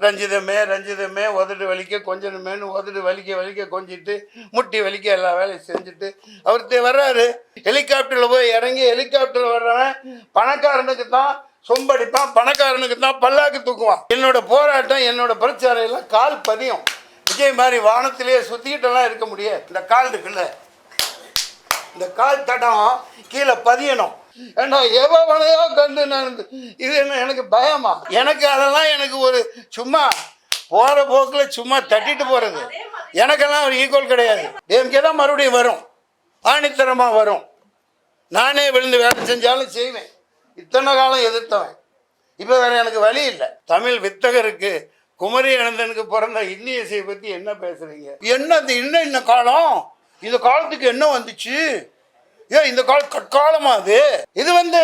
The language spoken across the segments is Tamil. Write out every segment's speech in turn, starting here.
ரஞ்சிதமே ரஞ்சிதமே உதடு வலிக்க கொஞ்சணுமேனு உதடு வலிக்க வலிக்க கொஞ்சிட்டு முட்டி வலிக்க எல்லா வேலையும் செஞ்சுட்டு அவர் வர்றாரு. ஹெலிகாப்டரில் போய் இறங்கி ஹெலிகாப்டரில் வர்றவன் பணக்காரனுக்கு தான் சொம்படிப்பான், பணக்காரனுக்கு தான் பல்லாக்கு தூக்குவான். என்னோட போராட்டம், என்னோட பிரச்சாரம் கால் பதியும். விஜய் மாதிரி வானத்திலேயே சுற்றிக்கிட்டெல்லாம் இருக்க முடியாது. இந்த கால் இருக்குல்ல, இந்த கால் தடம் கீழே பதியணும். ஏண்டா எவனையோ கண்டு நான் இது என்ன எனக்கு பயமா? எனக்கு அதெல்லாம் எனக்கு ஒரு சும்மா போகிற போக்கில் சும்மா தட்டிட்டு போகிறது. எனக்கெல்லாம் ஒரு ஈக்குவல் கிடையாது. டிஎம்கே தான் மறுபடியும் வரும், ஆணித்தரமாக வரும். நானே விழுந்து வேலை செஞ்சாலும் செய்வேன். இத்தனை காலம் எதிர்த்தவன். இப்போ வேற எனக்கு வழி இல்லை. தமிழ் வித்தகருக்கு குமரி அனந்தனுக்கு பிறந்த இன்னிய இசையை பற்றி என்ன பேசுறீங்க? என்னது இன்ன காலம்? இந்த காலத்துக்கு என்ன வந்துச்சு? இந்த காலம் கற்காலமா? இது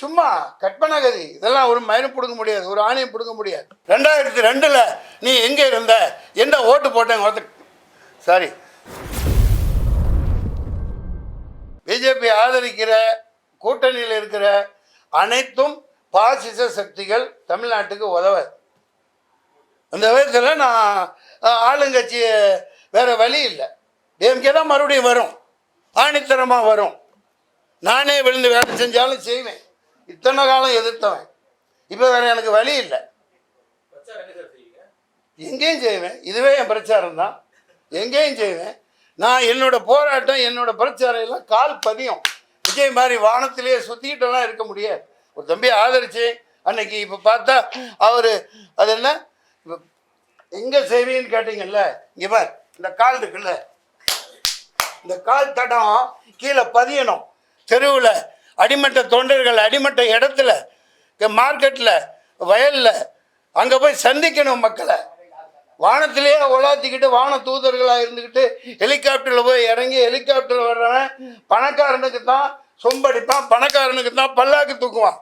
சும்மா கற்பனகதி. இதெல்லாம் ஒரு மயிரும் பிடுங்க முடியாது, ஒரு ஆணையம் பிடுங்க முடியாது. 2002 நீ எங்கே இருந்த, என்ன ஓட்டு போட்டேன்? சாரி, பிஜேபி ஆதரிக்கிற கூட்டணியில் இருக்கிற அனைத்தும் பாசிச சக்திகள் தமிழ்நாட்டுக்கு உதவாது. அந்த விதத்தில் நான் ஆளுங்கட்சி வேற வழி இல்லை. டிஎம்கே தான் மறுபடியும் வரும், ஆணித்தரமாக வரும். நானே விழுந்து வேலை செஞ்சாலும் செய்வேன். இத்தனை காலம் எதிர்த்தவன். இப்போ வேற எனக்கு வழி இல்லை. எங்கேயும் செய்வேன். இதுவே என் பிரச்சாரம் தான். எங்கேயும் செய்வேன். நான் என்னோட போராட்டம், என்னோட பிரச்சாரம் கால் பதியும். விஜய் மாதிரி வானத்திலேயே சுற்றிக்கிட்டெல்லாம் இருக்க முடியாது. ஒரு தம்பியை ஆதரிச்சு அன்னைக்கு இப்போ பார்த்தா அவர் அது என்ன எங்கே செய்வீன்னு கேட்டீங்கல்ல, இங்கே பார், இந்த கால் இருக்குல்ல, இந்த கால் தடம் கீழே பதியணும். தெருவில் அடிமட்ட தொண்டர்கள், அடிமட்ட இடத்துல, மார்க்கெட்டில், வயலில், அங்கே போய் சந்திக்கணும் மக்களை. வானத்திலேயே உலாத்திக்கிட்டு வான தூதர்களாக இருந்துக்கிட்டு ஹெலிகாப்டரில் போய் இறங்கி ஹெலிகாப்டரில் வர்றவன் பணக்காரனுக்கு தான் சொம்படிப்பான், பணக்காரனுக்கு தான் பல்லாக்கு தூக்குவான்.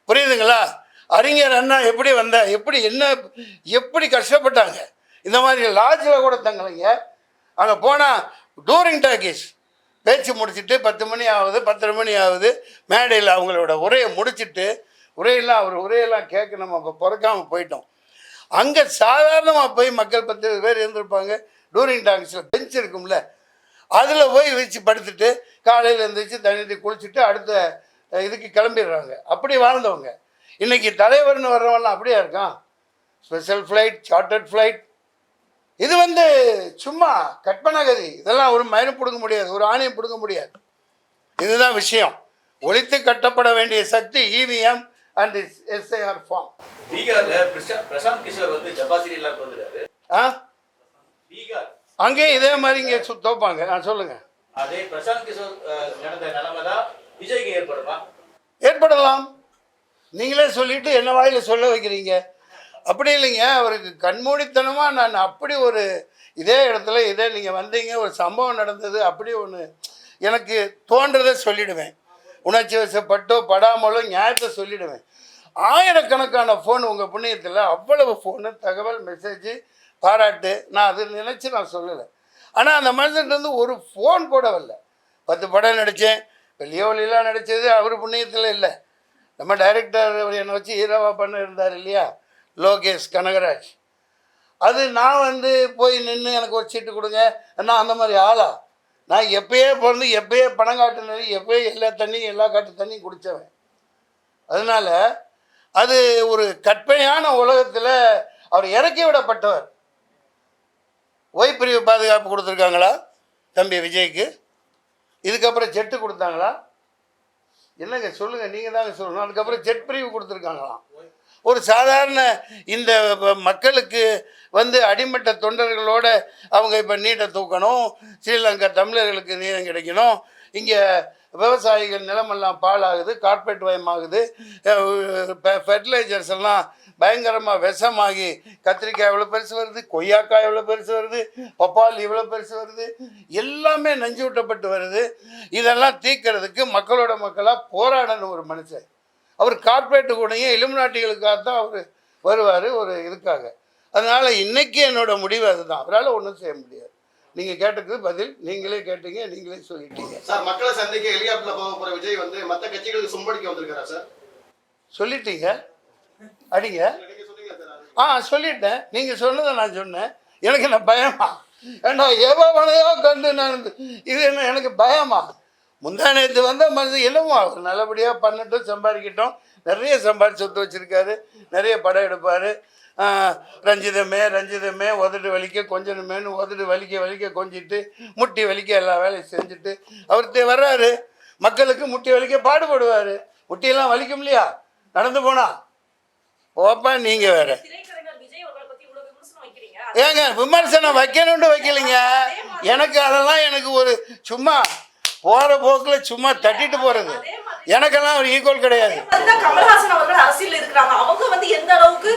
புரியுதுங்களா? அறிஞர் அண்ணா எப்படி வந்த, எப்படி கஷ்டப்பட்டாங்க. இந்த மாதிரி லாட்ஜில் கூட தங்கலைங்க. அங்கே போனால் டூரிங் டாக்கீஸ் பேச்சு முடிச்சுட்டு 10 மணி ஆகுது, 10:30 மணி ஆகுது. மேடையில் அவங்களோட உரையை முடிச்சுட்டு அவர் உரையெல்லாம் கேட்க நம்ம இப்போ பிறக்காமல் போயிட்டோம். அங்கே சாதாரணமாக போய் மக்கள் 10 பேர் இருந்திருப்பாங்க. டூரிங் டாக்கீஸில் பெஞ்ச் இருக்கும்ல, அதில் போய் வச்சு படுத்துட்டு காலையில் எழுந்திரிச்சு தண்ணி குளிச்சுட்டு அடுத்த இதுக்கு கிளம்பிடுறாங்க. அப்படி வாழ்ந்தவங்க. இன்றைக்கி தலைவர்னு வர்றவங்களாம் அப்படியே இருக்கான். Special flight, chartered flight. இது சும்மா கற்பனகதி. இதெல்லாம் ஒரு மயிரும் பிடுங்க முடியாது, ஒரு ஆணையம் பிடுங்க முடியாது. இதுதான் விஷயம். ஒழித்து கட்டப்பட வேண்டிய சக்தி இவிஎம் அண்ட் எஸ்ஐஆர் ஃபார்ம். அங்கேயும் இதே மாதிரி இங்கே தோப்பாங்க. சொல்லுங்க. ஏற்படலாம். நீங்களே சொல்லிட்டு என்ன வாயில் சொல்ல வைக்கிறீங்க? அப்படி இல்லைங்க. அவருக்கு கண்மூடித்தனமாக நான் அப்படி ஒரு இதே இடத்துல நீங்கள் வந்தீங்க, ஒரு சம்பவம் நடந்தது, அப்படி ஒன்று எனக்கு தோன்றதை சொல்லிவிடுவேன். உணர்ச்சி வசப்பட்டோ படாமலோ நியாயத்தை சொல்லிவிடுவேன். ஆயிரக்கணக்கான ஃபோன் உங்கள் புண்ணியத்தில், அவ்வளவு ஃபோனு, தகவல், மெசேஜு, பாராட்டு. நான் அது நினச்சி நான் சொல்லலை. ஆனால் அந்த மனுஷன்ட்டு ஒரு ஃபோன் கூட வரல. 10 படம் நடித்தேன், வெளியோலிலாம் நடித்தது அவர் புண்ணியத்தில் இல்லை. நம்ம டைரக்டர் என்னை வச்சு ஹீரோவாக பண்ண இருந்தார் இல்லையா, லோகேஷ் கனகராஜ். அது நான் போய் நின்று எனக்கு ஒரு சீட்டு கொடுங்க, நான் அந்த மாதிரி ஆளா? நான் எப்பயே பிறந்து எப்பயே பணம் காட்டுனது, எப்பயே எல்லா தண்ணியும் எல்லா காட்டு தண்ணியும் குடித்தவன். அதனால் அது ஒரு கற்பனையான உலகத்தில் அவர் இறக்கி விடப்பட்டவர். ஓய்பிரிவு பாதுகாப்பு கொடுத்துருக்காங்களா தம்பி விஜய்க்கு? இதுக்கப்புறம் ஜெட்டு கொடுத்தாங்களா? என்னங்க சொல்லுங்கள், நீங்கள் தாங்க சொல்லணும். அதுக்கப்புறம் ஜெட் பிரிவு கொடுத்துருக்காங்களாம். ஒரு சாதாரண இந்த மக்களுக்கு அடிமட்ட தொண்டர்களோட அவங்க இப்போ நீட்டை தூக்கணும், ஸ்ரீலங்கா தமிழர்களுக்கு நீளம் கிடைக்கணும், இங்கே விவசாயிகள் நிலமெல்லாம் பாழாகுது, கார்பரேட் வயமாகுது, ஃபெர்டிலைசர்ஸ் எல்லாம் பயங்கரமாக விஷமாகி கத்திரிக்காய் எவ்வளோ பெருசு வருது, கொய்யாக்காய் எவ்வளோ பெருசு வருது, பப்பாளி இவ்வளோ பெருசு வருது, எல்லாமே நஞ்சு விட்டப்பட்டு வருது. இதெல்லாம் தீர்க்கறதுக்கு மக்களோட மக்களாக போராடணும் ஒரு மனுஷன். அவர் கார்பரேட்டு கூடயும் இலுமினாட்டிகளுக்காக தான் அவர் வருவார், ஒரு இதுக்காக. அதனால் இன்றைக்கி என்னோட முடிவு அதுதான். அவரால் ஒன்றும் செய்ய முடியாது. நீங்கள் கேட்டதுக்கு பதில் நீங்களே கேட்டீங்க, நீங்களே சொல்லிட்டீங்க. சார், மக்களை சந்திக்க ஹெலிகாப்டரில் போக போகிற விஜய் மற்ற கட்சிகளுக்கு சும்படிக்க வந்திருக்காரா சார்? சொல்லிட்டீங்க, அடிங்க. சொல்லிட்டேன். நீங்கள் சொன்னதை நான் சொன்னேன். எனக்கு என்ன பயமா? ஏன்னா எவனையோ கண்டு நான் இது என்ன எனக்கு பயமா? முந்தா நேற்று வந்த மனசு என்னமோ அவர் நல்லபடியாக பண்ணட்டும், சம்பாதிக்கட்டும். நிறைய சம்பாதிச்சு சொத்து வச்சுருக்காரு, நிறைய படம் எடுப்பார். ரஞ்சிதமே உதடு வலிக்க கொஞ்சணுமேனு உதடு வலிக்க கொஞ்சிட்டு முட்டி வலிக்க எல்லா வேலையும் செஞ்சுட்டு அவர் வர்றாரு. மக்களுக்கு முட்டி வலிக்க பாடுபடுவார். முட்டியெல்லாம் வலிக்கும் இல்லையா நடந்து போனா? ஓப்பா நீங்கள் வேற ஏங்க விமர்சனம் வைக்கணும்னு வைக்கலைங்க. எனக்கு அதெல்லாம் எனக்கு ஒரு சும்மா போகிற போக்கில் சும்மா தட்டிட்டு போகிறது. எனக்கெல்லாம் ஒரு ஈக்குவல் கிடையாது. கமல்ஹாசன் அவர்கள் அரசியல் இருக்கிறாங்க. அவங்க வந்து எந்த அளவுக்கு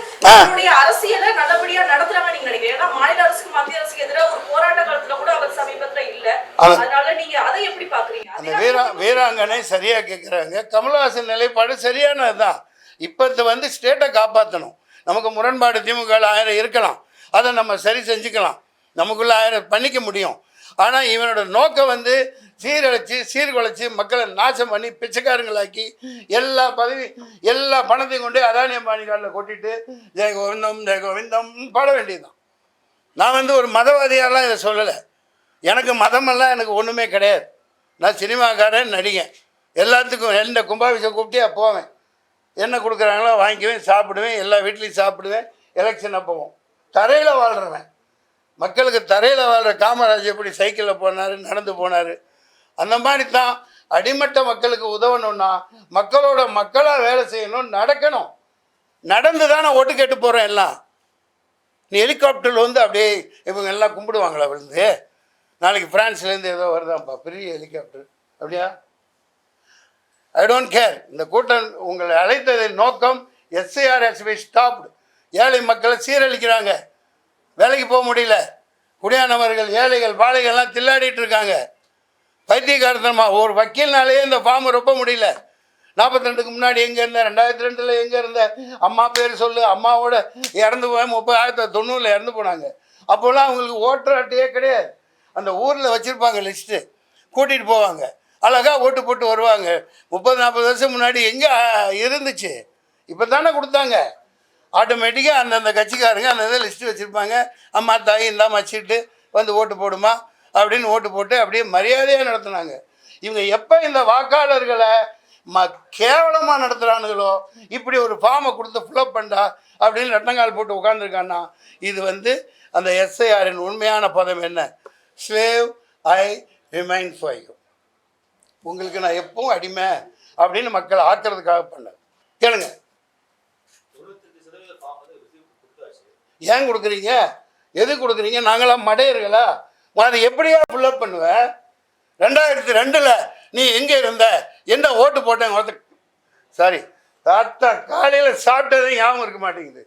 அரசியலை நல்லபடியா நடத்துறாங்க நீங்க நினைக்கிறீங்க? ஏன்னா மாநில அரசுக்கு மத்திய அரசுக்கு எதிராக ஒரு போராட்ட காலத்துல கூட அவர் சமீபத்துல இல்ல. அதனால நீங்க அதை எப்படி பாக்குறீங்க? அந்த வீராங்கனை சரியா கேட்குறாங்க. கமல்ஹாசன் நிலைப்பாடு சரியானதுதான். இப்போ வந்து ஸ்டேட்டை காப்பாற்றணும். நமக்கு முரண்பாடு திமுக 1000 இருக்கலாம், அதை நம்ம சரி செஞ்சுக்கலாம், நமக்குள்ள 1000 பண்ணிக்க முடியும். ஆனால் இவனோட நோக்கம் வந்து சீர்குலைச்சி மக்களை நாசம் பண்ணி பிச்சைக்காரங்களாக்கி எல்லா பணத்தையும் கொண்டு அதானி அம்பானி காலில் கொட்டிட்டு ஜெயகோவிந்தம் பாட வேண்டியதுதான். நான் வந்து ஒரு மதவாதியாரெலாம் இதை சொல்லலை. எனக்கு மதமெல்லாம் எனக்கு ஒன்றுமே கிடையாது. நான் சினிமாக்காரன், நடிகன். எல்லாத்துக்கும் எந்த கும்பாபிஷேகம் கூப்பிட்டே போவேன். என்ன கொடுக்குறாங்களோ வாங்கிக்குவேன், சாப்பிடுவேன், எல்லா வீட்லேயும் சாப்பிடுவேன். எலெக்ஷன் அப்போவும் தரையில் வாழ்கிறவன். மக்களுக்கு தரையில் வாழ்கிற காமராஜ் எப்படி சைக்கிளில் போனார், நடந்து போனார், அந்த மாதிரி தான் அடிமட்ட மக்களுக்கு உதவணும்னா மக்களோட மக்களாக வேலை செய்யணும், நடக்கணும். நடந்து தான் நான் ஓட்டு கேட்டு போகிறேன். எல்லாம் நீ ஹெலிகாப்டரில் வந்து அப்படியே இவங்க எல்லாம் கும்பிடுவாங்களா விழுந்து? நாளைக்கு ஃப்ரான்ஸ்லேருந்து ஏதோ வருதான்ப்பா பெரிய ஹெலிகாப்டர், அப்படியா? I don't care. இந்த கூட்டம் உங்களை அழைத்ததின் நோக்கம் SIR has been stopped. ஏழை மக்களை சீரழிக்கிறாங்க, வேலைக்கு போக முடியல, குடியானவர்கள் ஏழைகள் பாலைகள்லாம் தில்லாடிட்டு இருக்காங்க. பைத்தியக்காரத்தனமாக ஒரு வக்கீல்னாலேயே இந்த ஃபார்மை ரொம்ப முடியல. 42க்கு முன்னாடி எங்கே இருந்தேன், 2002 எங்கே இருந்தேன், அம்மா பேர் சொல்லு, அம்மாவோட இறந்து போய் 1990 இறந்து போனாங்க. அப்போல்லாம் அவங்களுக்கு ஓட்டர் அட்டையே கிடையாது. அந்த ஊரில் வச்சுருப்பாங்க லிஸ்ட்டு, கூட்டிகிட்டு போவாங்க, அழகாக ஓட்டு போட்டு வருவாங்க. 30-40 வருஷம் முன்னாடி எங்கே இருந்துச்சு? இப்போ தானே கொடுத்தாங்க. ஆட்டோமேட்டிக்காக அந்தந்த கட்சிக்காரங்க அந்த இதை லிஸ்ட்டு வச்சுருப்பாங்க. அம்மா தாய் இந்தாமல் வச்சுட்டு வந்து ஓட்டு போடுமா அப்படின்னு ஓட்டு போட்டு அப்படியே மரியாதையாக நடத்துனாங்க. இவங்க எப்போ இந்த வாக்காளர்களை கேவலமாக நடத்துகிறானுங்களோ, இப்படி ஒரு ஃபார்மை கொடுத்து ஃபில்அப் பண்ணா அப்படின்னு ரெட்டங்கால் போட்டு உட்காந்துருக்கான்னா, இது வந்து அந்த SIRின் உண்மையான பதம் என்ன? Slave I remain for you. உங்களுக்கு நான் எப்பவும் அடிமை அப்படின்னு மக்களை ஆக்கிறதுக்காக பண்ணேன். கேளுங்க, ஏன் கொடுக்குறீங்க? எது கொடுக்குறீங்க? நாங்களாம் மடையர்களா? அதை எப்படியா ஃபுல்லப் பண்ணுவேன்? 2002 நீ எங்கே இருந்த, என்ன ஓட்டு போட்டேன்? சாரி தாத்தா காலையில் சாப்பிட்டதே ஞாபகம் இருக்க மாட்டேங்குது,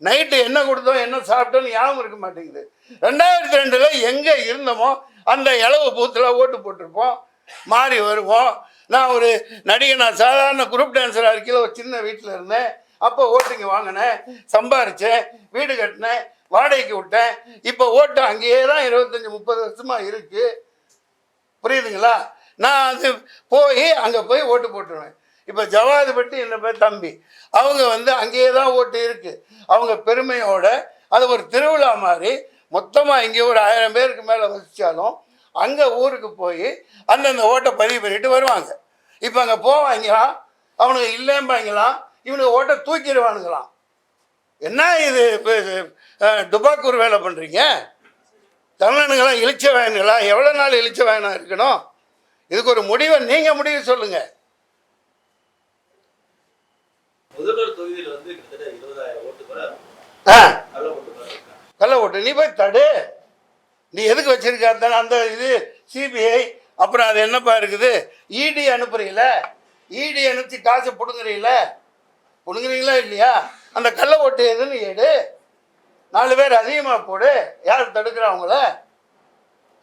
நைட்டு என்ன கொடுத்தோம் என்ன சாப்பிட்டோன்னு ஞாபகம் இருக்க மாட்டேங்குது. 2002 எங்கே இருந்தோமோ அந்த இளவு பூத்தில் ஓட்டு போட்டிருப்போம், மாறி வருவோம். நான் ஒரு நடிகை, நான் சாதாரண குரூப் டான்ஸராக இருக்கையில் ஒரு சின்ன வீட்டில் இருந்தேன். அப்போ ஓட்டுங்க வாங்கினேன், சம்பாரித்தேன், வீடு கட்டினேன், வாடகைக்கு விட்டேன். இப்போ ஓட்டு அங்கேயே தான் 25-30 வருஷமாக இருக்குது. புரியுதுங்களா? நான் அது அங்கே போய் ஓட்டு போட்டுருவேன். இப்போ ஜவாதுபட்டி என்ன பேர் தம்பி, அவங்க வந்து அங்கேயே தான் ஓட்டு இருக்குது. அவங்க பெருமையோட அது ஒரு திருவிழா மாதிரி மொத்தமாக இங்கே ஒரு 1000 பேருக்கு மேலே வசித்தாலும் அங்கே ஊருக்கு போய் அந்தந்த ஓட்டை பதிவு பண்ணிட்டு வருவாங்க. இப்போ அங்கே போவாங்களாம், அவனுக்கு இல்லைம்பாங்களாம், இவனுக்கு ஓட்டை தூக்கிடுவானுங்களாம். என்ன இது துபாக்கூர் வேலை பண்ணுறீங்க? தமிழனுங்களாம் இழிச்ச வேணுங்களா? எவ்வளோ நாள் இழிச்ச வேணா இருக்கணும்? இதுக்கு ஒரு முடிவை நீங்கள் முடிவு சொல்லுங்கள். முதல்வர் தொகுதியில் வந்து கிட்டத்தட்ட 20,000 ஓட்டு கள்ள ஓட்டு. நீ போய் தடு. நீ எதுக்கு வச்சிருக்க அந்த இது CBI? அப்புறம் அது என்னப்பா இருக்குது, ED அனுப்புறீங்கள, ED அனுப்பிச்சு காசை பிடுங்குறீங்களா இல்லையா? அந்த கள்ள ஓட்டு எதுன்னு ஏடு, 4 பேர் அதிகமாக போடு. யார் தடுக்கிறவங்கள?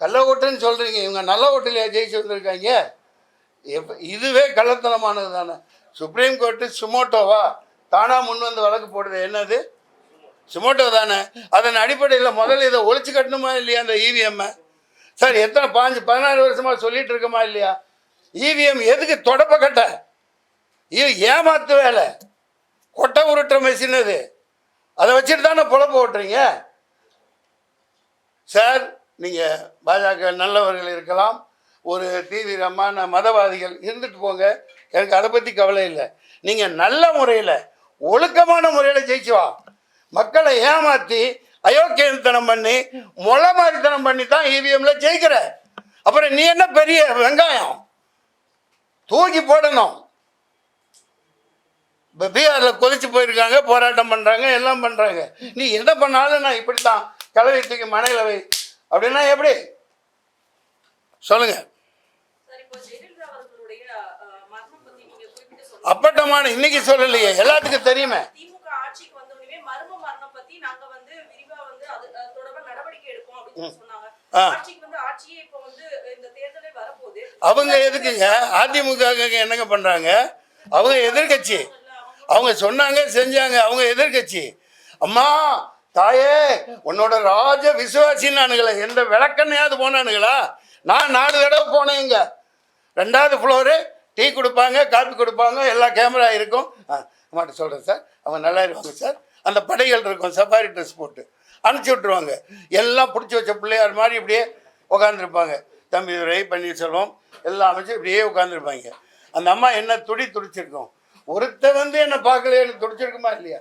கள்ள ஓட்டுன்னு சொல்கிறீங்க, இவங்க நல்ல ஓட்டுலையா ஜெயிச்சு வந்திருக்காங்க? இதுவே கள்ளத்தனமானது தானே. சுப்ரீம் கோர்ட்டு சுமோட்டோவா தானாக முன் வந்து வழக்கு போடுது, என்னது சுமோட்டோ தானே. அதன் அடிப்படையில் முதல்ல இதை ஒழிச்சு கட்டணுமா இல்லையா? அந்த EVM சார் எத்தனை 16 வருஷமாக சொல்லிட்டு இருக்கோமா இல்லையா? EVM எதுக்கு தொடப்ப கட்ட? இது ஏமாத்து வேலை, கொட்டை உருட்டுற மெஷின். அது அதை வச்சுட்டு தானே பொழப்பு ஓட்டுறீங்க சார். நீங்கள் பாஜக நல்லவர்கள் இருக்கலாம், ஒரு தீவிரமான மதவாதிகள் இருந்துட்டு போங்க, எனக்கு அதை பற்றி கவலை இல்லை. நீங்கள் நல்ல முறையில் ஒழுக்கமான முறையில் ஜெயிச்சு வா. மக்களை ஏமாற்றி அயோக்கியத்தனம் பண்ணி மொளை மாதிரித்தனம் பண்ணி தான் இவிஎம்ல ஜெயிக்கிற. அப்புறம் நீ என்ன பெரிய வெங்காயம் தூக்கி போடணும். இப்போ பீகாரில் கொதிச்சு போயிருக்காங்க, போராட்டம் பண்ணுறாங்க, எல்லாம் பண்ணுறாங்க. நீ எதை பண்ணாலும் நான் இப்படி தான் கலவை தூக்கி மனையில் வை அப்படின்னா எப்படி சொல்லுங்க. அப்பட்டமான இன்னைக்கு சொல்லலையே, எல்லாத்துக்கும் தெரியுமே. திமுக ஆட்சிக்கு வந்தோடனே மர்ம மரணம் பத்தி நாங்க வந்து விரிவா வந்து அது தொடர்பா நடவடிக்கை எடுப்போம் அப்படின்னு சொன்னாங்க. ஆட்சிக்கு வந்து ஆட்சியே இப்போ வந்து இந்த தேர்தலே வரப்போகுது. அவங்க எதுக்குங்க அதிமுக என்னங்க பண்றாங்க? அவங்க எதிர்கட்சி. அவங்க சொன்னாங்க செஞ்சாங்க, அவங்க எதிர்கட்சி. அம்மா தாயே உன்னோட ராஜ விசுவாசின்னானுங்களே, எந்த விளக்கண்ணையாவது போனானுங்களா? நான் 4 தடவை போனேன். இங்க 2வது ஃப்ளோரு, டீ கொடுப்பாங்க, காப்பி கொடுப்பாங்க, எல்லா கேமரா இருக்கும். அம்மாட்ட சொல்கிறேன் சார், அவங்க நல்லா இருவாங்க சார். அந்த படைகள் இருக்கும், சஃபாரி ட்ரெஸ் போட்டு அனுப்பிச்சி விட்ருவாங்க. எல்லாம் பிடிச்சி வச்ச பிள்ளையார் மாதிரி இப்படியே உட்காந்துருப்பாங்க. தம்பிதுரை, பன்னீர்செல்வம் எல்லாம் அமைச்சு இப்படியே உட்காந்துருப்பாங்க. அந்த அம்மா என்ன துடிச்சிருக்கோம். ஒருத்த வந்து என்னை பார்க்கலையே துடிச்சிருக்குமா இல்லையா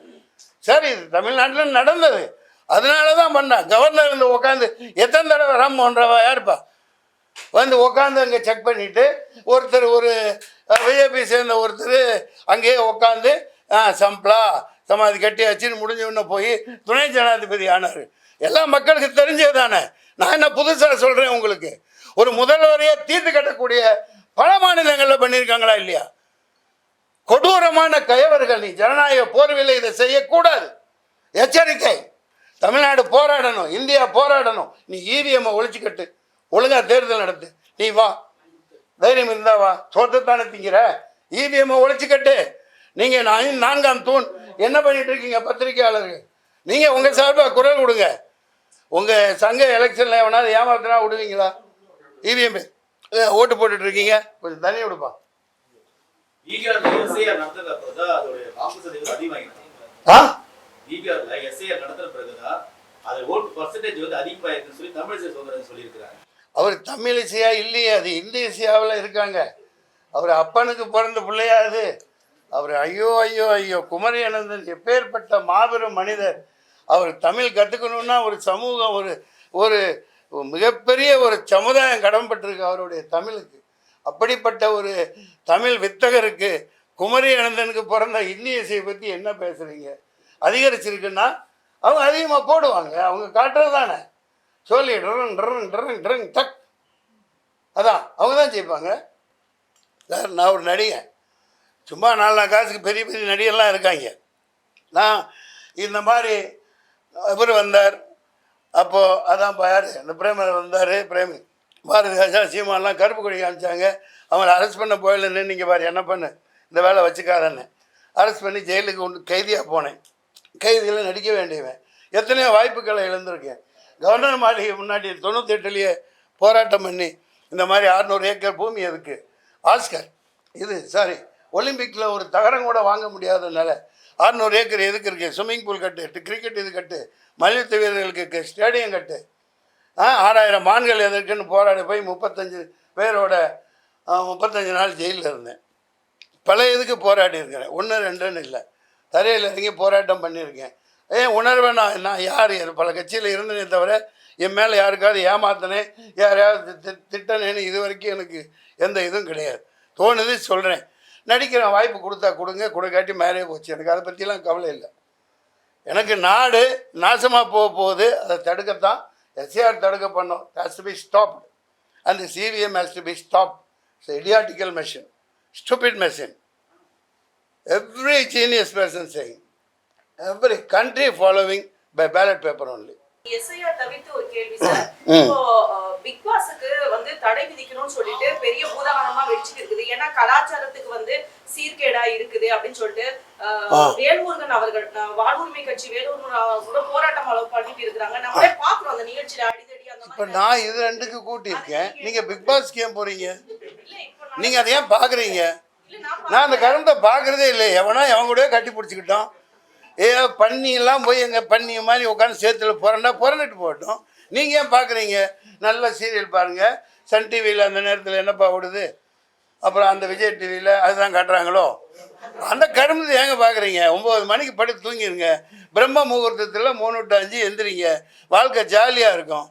சார்? இது தமிழ்நாட்டில் நடந்தது, அதனால தான் பண்ணான். கவர்னர் வந்து உட்காந்து எத்தனை தடவை ராம்மோகன்ராவா யாருப்பா வந்து உட்காந்து அங்கே செக் பண்ணிவிட்டு ஒருத்தர் ஒரு விஜேபி சேர்ந்த ஒருத்தர் அங்கேயே உட்காந்து சம்பளா சமாதி கட்டி வச்சுன்னு முடிஞ்சவொன்னே போய் துணை ஜனாதிபதி ஆனார். எல்லாம் மக்களுக்கு தெரிஞ்சது தானே. நான் என்ன புதுசாக சொல்கிறேன் உங்களுக்கு? ஒரு முதல்வரையே தீர்த்து கட்டக்கூடிய பல மாநிலங்களில் பண்ணியிருக்காங்களா இல்லையா? கொடூரமான கயவர்கள். நீ ஜனநாயக போர்வில்லை, இதை செய்யக்கூடாது. எச்சரிக்கை. தமிழ்நாடு போராடணும், இந்தியா போராடணும். நீ இவிஎம்மை ஒழிச்சுக்கட்டு, ஒழுங்கா தேர்தல் நடத்து. நீ வா, தைரியம் இருந்தா வா. சோத்தத்தானே திங்கிற, இவிஎம்மை ஒழிச்சுக்கட்டு. நீங்கள் 4ஆம் தூண் என்ன பண்ணிட்டு இருக்கீங்க பத்திரிகையாளர்கள்? நீங்கள் உங்கள் சார்பாக குரல் கொடுங்க. உங்கள் சங்க எலெக்ஷனில் எவனாவது ஏமாத்தினா விடுவீங்களா? இவிஎம் ஓட்டு போட்டுட்டு இருக்கீங்க, கொஞ்சம் தண்ணி விடுப்பா. அவர் தமிழிசையா இல்லையே, அது இந்தியசியாவில் இருக்காங்க. அவர் அப்பனுக்கு பிறந்த பிள்ளையா அது? அவர் ஐயோ ஐயோ ஐயோ, குமரி அனந்தன் எப்பேற்பட்ட மாபெரும் மனிதர். அவர் தமிழ் கற்றுக்கணுன்னா ஒரு சமூகம், ஒரு மிகப்பெரிய ஒரு சமுதாயம் கடன்பட்டிருக்கு அவருடைய தமிழுக்கு. அப்படிப்பட்ட ஒரு தமிழ் வித்தகருக்கு, குமரி அனந்தனுக்கு பிறந்த இந்திய இசையை பற்றி என்ன பேசுகிறீங்க? அதிகரிச்சிருக்குன்னா அவங்க அதிகமாக போடுவாங்க, அவங்க காட்டுறது தானே. சொல்லி டக் அதான் அவங்க தான் ஜெயிப்பாங்க. சார், நான் ஒரு நடிகன், சும்மா 4 காசுக்கு பெரிய பெரிய நடிகர்லாம் இருக்காங்க. நான் இந்த மாதிரி இவர் வந்தார், அப்போது அதான் யார் இந்த பிரேமர் வந்தார், பிரேமி பாரதி ராஜா சீமானெலாம் கருப்பு கொடி காமிச்சாங்க. அவங்கள அரெஸ்ட் பண்ண போயிலன்னு நீங்கள் பாரு என்ன பண்ணு, இந்த வேலை வச்சுக்காதன்னு அரெஸ்ட் பண்ணி ஜெயிலுக்கு ஒன்று கைதியாக போனேன். கைதியில் நடிக்க வேண்டியவன். எத்தனையோ வாய்ப்புகளை இழந்திருக்கேன். கவர்னர் மாளிகை முன்னாடி 98லேயே போராட்டம் பண்ணி இந்த மாதிரி 600 ஏக்கர் பூமி எதுக்கு, ஆஸ்கர் இது சாரி ஒலிம்பிக்கில் ஒரு தகரம் கூட வாங்க முடியாதனால 600 ஏக்கர் எதுக்கு இருக்கு? ஸ்விம்மிங் பூல் கட்டு, கிரிக்கெட் இது கட்டு, மல்யுத்த வீரர்களுக்கு ஸ்டேடியம் கட்டு, 6000 மான்கள் எதற்குன்னு போராடி போய் 35 பேரோட 35 நாள் ஜெயிலில் இருந்தேன். பல இதுக்கு போராடி இருக்கிறேன், 1 2ன்னு இல்லை, தரையில் இறங்கி போராட்டம் பண்ணியிருக்கேன். உணர்வை நான் யார் பல கட்சியில் இருந்தனே தவிர என் மேலே யாருக்காவது ஏமாத்தினேன், யாரையாவது திட்டனேன்னு இது வரைக்கும் எனக்கு எந்த இதுவும் கிடையாது. தோணுது சொல்கிறேன், நடிக்கிறேன். வாய்ப்பு கொடுத்தா கொடுங்க, கொடுக்காட்டி மேலே போச்சு. எனக்கு அதை பற்றிலாம் கவலை இல்லை. எனக்கு நாடு நாசமாக போகுது, அதை தடுக்கத்தான் எஸ்ஆர் தடுக்க பண்ணோம். Has to be stopped and the CVM has to be stopped. It's idiotical machine, stupid machine. Every genius person saying, every country following by ballot paper only. SIR தவிர்த்து ஒரு கேள்வி சார். இப்போ பிக் பாஸ்க்கு வந்து தடை விதிக்கணும்னு சொல்லிட்டு பெரிய பூதாகரமா வெடிச்சிட்டு இருக்குது. ஏன்னா கலாச்சாரத்துக்கு வந்து சீர்கேடா இருக்குது அப்படின்னு சொல்லிட்டு வேல்முருகன் அவர்கள் வாழ்வுரிமை கட்சி வேலூர் கூட போராட்டம் பண்ணிட்டு இருக்காங்க. நம்மளே பாக்குறோம் அந்த நிகழ்ச்சியில அடிதடி அந்த மாதிரி. இப்ப நான் இது 2க்கு கூட்டியிருக்கேன், நீங்க பிக் பாஸ்க்கு ஏன் போறீங்க? நீங்க அதை ஏன் பாக்குறீங்க? நான் அந்த கருத்தை பாக்குறதே இல்லை. எவனா எவன் கூட கட்டி பிடிச்சிக்கிட்டோம், பண்ணியெல்லாம் போய் எங்கள் பண்ணி மாதிரி உட்காந்து சேத்துல புறந்துட்டு போகட்டும். நீங்கள் ஏன் பார்க்குறீங்க? நல்ல சீரியல் பாருங்கள். சன் டிவியில் அந்த நேரத்தில் என்னப்பா ஓடுது, அப்புறம் அந்த விஜய் டிவியில் அதுதான் காட்டுறாங்களோ, அந்த கரும்பு ஏங்க பார்க்குறீங்க? 9 மணிக்கு படுத்து தூங்கிடுங்க. பிரம்ம முகூர்த்தத்தில் 3 to 5 எந்திரிங்க. வாழ்க்கை ஜாலியாக இருக்கும்.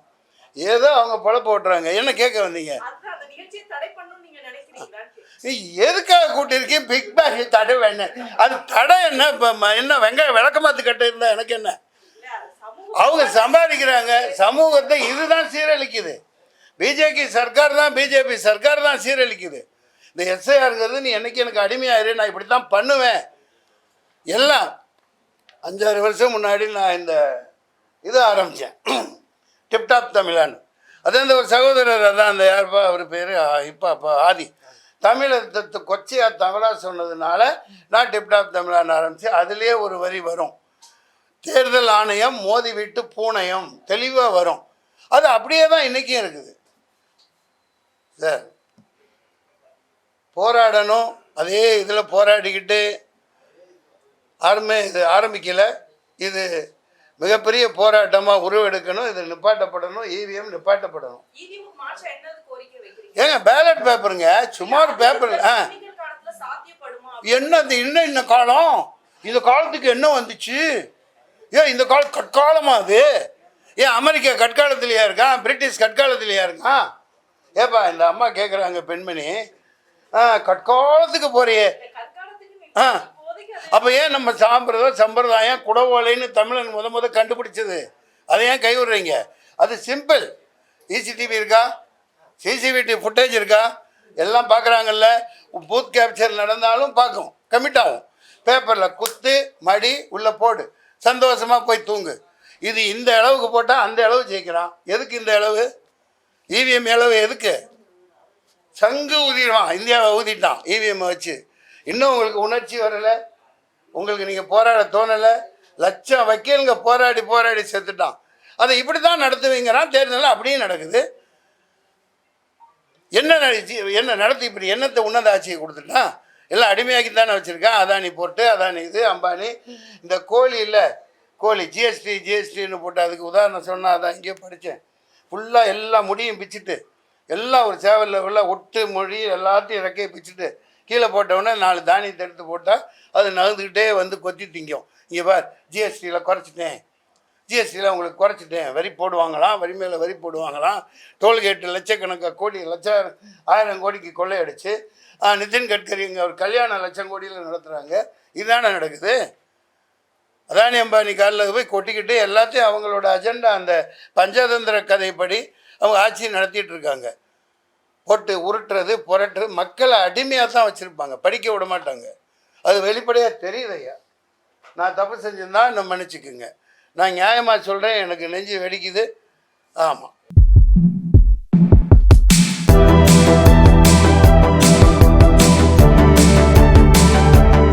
ஏதோ அவங்க பொழப்ப ஓட்டுறாங்க. என்ன கேட்க வந்தீங்க? எதுக்காக கூட்டியிருக்கேன்? பிக் பாஸ் தடை வேணும். அது தடை என்ன? இப்போ என்ன வெங்காயம் விளக்கமாத்து கட்ட இருந்தால் எனக்கு என்ன? அவங்க சம்பாதிக்கிறாங்க. சமூகத்தை இதுதான் சீரழிக்குது. பிஜேபி சர்க்கார் தான் சீரழிக்குது. இந்த எஸ்ஐஆருங்கிறது நீ என்னைக்கு எனக்கு அடிமையாயிரு, நான் இப்படி தான் பண்ணுவேன். எல்லாம் 5-6 வருஷம் முன்னாடி நான் இந்த இது ஆரம்பித்தேன், டிப்டாப் தமிழான்னு. அதே அந்த ஒரு சகோதரர் அதான் அந்த யாருப்பா அவர் பேர் இப்போ ஆதி தமிழை கொச்சையாக தமிழாக சொன்னதுனால நான் டிப்டாப் தமிழான்னு ஆரம்பித்து அதுலேயே ஒரு வரி வரும், தேர்தல் ஆணையம் மோதி விட்டு பூணையம், தெளிவாக வரும். அது அப்படியே தான் இன்றைக்கும் இருக்குது சார். போராடணும், அதே இதில் போராடிக்கிட்டு இது ஆரம்பிக்கலை. இது மிகப்பெரிய போராட்டமாக உருவெடுக்கணும். இது நிப்பாட்டப்படணும். இவிஎம் நிப்பாட்டப்படணும். ஏங்க பேலட் பேப்பருங்க, சும்மா ஒரு பேப்பர். என்னது இன்னும் காலம்? இந்த காலத்துக்கு என்ன வந்துச்சு? ஏன் இந்த காலம் கற்காலமா? அது ஏன் அமெரிக்கா கற்காலத்திலேயா இருக்கான்? பிரிட்டிஷ் கற்காலத்திலேயா இருக்கான்? ஏப்பா இந்த அம்மா கேட்குறாங்க பெண்மணி, கற்காலத்துக்கு போறியே. அப்போ ஏன் நம்ம சம்பிரதாயம் குடவோலைன்னு தமிழன் முத கண்டுபிடிச்சது அதை ஏன் கை விடுறீங்க? அது சிம்பிள். சிசிடிவி இருக்கா? சிசிடிவி ஃபுட்டேஜ் இருக்கா? எல்லாம் பார்க்குறாங்கல்ல. பூத் கேப்சர் நடந்தாலும் பார்க்கும், கமிட் ஆகும். பேப்பரில் குத்து மடி உள்ளே போடு, சந்தோஷமாக போய் தூங்கு. இது இந்த அளவுக்கு போட்டால் அந்த அளவு ஜெயிக்கிறான். எதுக்கு இந்த அளவு? இவிஎம் அளவு எதுக்கு? சங்கு ஊதிடுவான், இந்தியாவை ஊதிட்டான் இவிஎம்மை வச்சு. இன்னும் உங்களுக்கு உணர்ச்சி வரலை, உங்களுக்கு நீங்கள் போராட தோணலை. லட்சம் வக்கீலுங்க போராடி செத்துட்டான். அதை இப்படி தான் நடத்துவீங்கிறான். தேர்தலில் அப்படியே நடக்குது. என்ன நடத்தி இப்படி என்னத்தை உன்னத ஆட்சியை கொடுத்துட்டான்? எல்லாம் அடிமையாக்கி தானே வச்சுருக்கான். அதானி போட்டு, அதானி இது, அம்பானி. இந்த கோழி இல்லை, கோழி ஜிஎஸ்டின்னு போட்டு அதுக்கு உதாரணம் சொன்னால் அதான் இங்கேயோ படித்தேன். ஃபுல்லாக எல்லா முடியும் பிச்சுட்டு, எல்லாம் ஒரு சேவலில் உள்ள ஒட்டு மொழி எல்லாத்தையும் இறக்கையை பிச்சுட்டு கீழே போட்டவுடனே 4 தானியத்தை எடுத்து போட்டால் அது நகர்ந்துக்கிட்டே வந்து கொத்தி திங்கும். இங்கே பார், ஜிஎஸ்டியில் குறைச்சிட்டேன், ஜிஎஸ்டியில் உங்களுக்கு குறைச்சிட்டேன். வரி போடுவாங்களாம், வரி மேலே வரி போடுவாங்களாம். டோல்கேட்டு லட்சக்கணக்காக கோடி 1000 கோடிக்கு கொள்ளையடிச்சு நிதின் கட்கரி இங்கே ஒரு கல்யாணம் 1,00,000 கோடியில் நடத்துகிறாங்க. இதுதானே நடக்குது. அதானி அம்பானி காலில் போய் கொட்டிக்கிட்டு எல்லாத்தையும் அவங்களோட அஜெண்டா அந்த பஞ்சதந்திர கதைப்படி அவங்க ஆட்சி நடத்திட்டு இருக்காங்க. போட்டு உருட்டுறது புரட்டுறது, மக்களை அடிமையாக தான் வச்சுருப்பாங்க, படிக்க விட மாட்டாங்க. அது வெளிப்படையாக தெரியுது. ஐயா நான் தப்பு செஞ்சிருந்தா என்ன மன்னிச்சுக்குங்க. நான் நியாயமாக சொல்கிறேன், எனக்கு நெஞ்சு வெடிக்குது. ஆமாம்.